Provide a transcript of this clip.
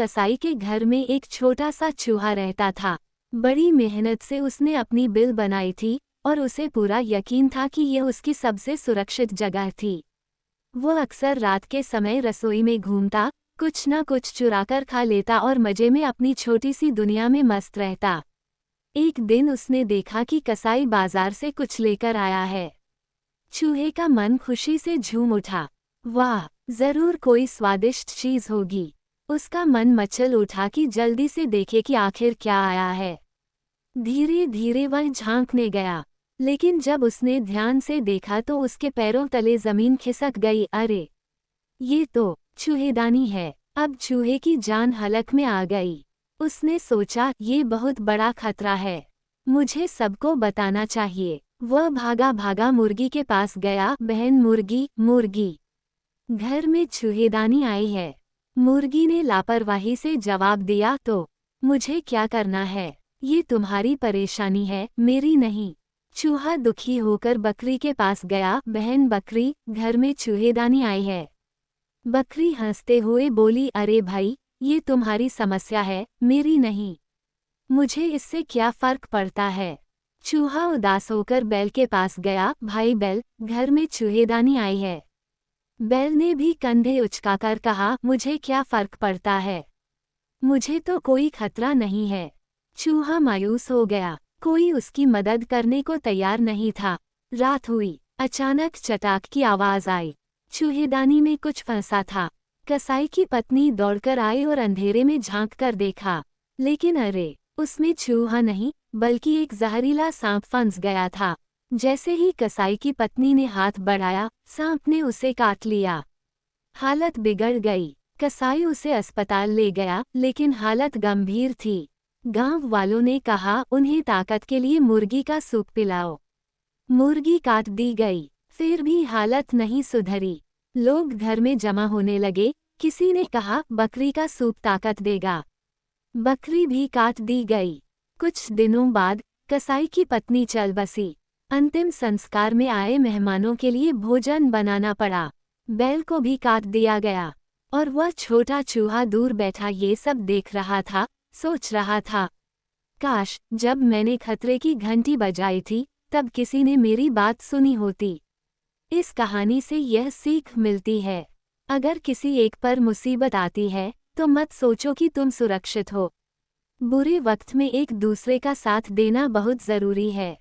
कसाई के घर में एक छोटा सा चूहा रहता था। बड़ी मेहनत से उसने अपनी बिल बनाई थी और उसे पूरा यकीन था कि यह उसकी सबसे सुरक्षित जगह थी। वो अक्सर रात के समय रसोई में घूमता, कुछ न कुछ चुराकर खा लेता और मजे में अपनी छोटी सी दुनिया में मस्त रहता। एक दिन उसने देखा कि कसाई बाजार से कुछ लेकर आया है। चूहे का मन खुशी से झूम उठा। वाह, जरूर कोई स्वादिष्ट चीज होगी। उसका मन मचल उठा कि जल्दी से देखे कि आखिर क्या आया है। धीरे धीरे वह झांकने गया, लेकिन जब उसने ध्यान से देखा तो उसके पैरों तले जमीन खिसक गई। अरे, ये तो चूहेदानी है। अब चूहे की जान हलक में आ गई। उसने सोचा, ये बहुत बड़ा खतरा है, मुझे सबको बताना चाहिए। वह भागा भागा मुर्गी के पास गया। बहन मुर्गी, मुर्गी, घर में चूहेदानी आई है। मुर्गी ने लापरवाही से जवाब दिया, तो मुझे क्या करना है? ये तुम्हारी परेशानी है, मेरी नहीं। चूहा दुखी होकर बकरी के पास गया। बहन बकरी, घर में चूहेदानी आई है। बकरी हंसते हुए बोली, अरे भाई, ये तुम्हारी समस्या है, मेरी नहीं। मुझे इससे क्या फर्क पड़ता है? चूहा उदास होकर बैल के पास गया। भाई बैल, घर में चूहेदानी आई है। बैल ने भी कंधे उचकाकर कहा, मुझे क्या फर्क पड़ता है, मुझे तो कोई खतरा नहीं है। चूहा मायूस हो गया, कोई उसकी मदद करने को तैयार नहीं था। रात हुई, अचानक चटाक की आवाज आई। चूहेदानी में कुछ फंसा था। कसाई की पत्नी दौड़कर आई और अंधेरे में झांक कर देखा, लेकिन अरे, उसमें चूहा नहीं बल्कि एक जहरीला सांप फंस गया था। जैसे ही कसाई की पत्नी ने हाथ बढ़ाया, सांप ने उसे काट लिया। हालत बिगड़ गई। कसाई उसे अस्पताल ले गया, लेकिन हालत गंभीर थी। गांव वालों ने कहा, उन्हें ताकत के लिए मुर्गी का सूप पिलाओ। मुर्गी काट दी गई, फिर भी हालत नहीं सुधरी। लोग घर में जमा होने लगे। किसी ने कहा, बकरी का सूप ताकत देगा। बकरी भी काट दी गई। कुछ दिनों बाद कसाई की पत्नी चल बसी। अंतिम संस्कार में आए मेहमानों के लिए भोजन बनाना पड़ा। बैल को भी काट दिया गया और वह छोटा चूहा दूर बैठा ये सब देख रहा था। सोच रहा था, काश जब मैंने खतरे की घंटी बजाई थी तब किसी ने मेरी बात सुनी होती। इस कहानी से यह सीख मिलती है, अगर किसी एक पर मुसीबत आती है तो मत सोचो कि तुम सुरक्षित हो। बुरे वक्त में एक दूसरे का साथ देना बहुत जरूरी है।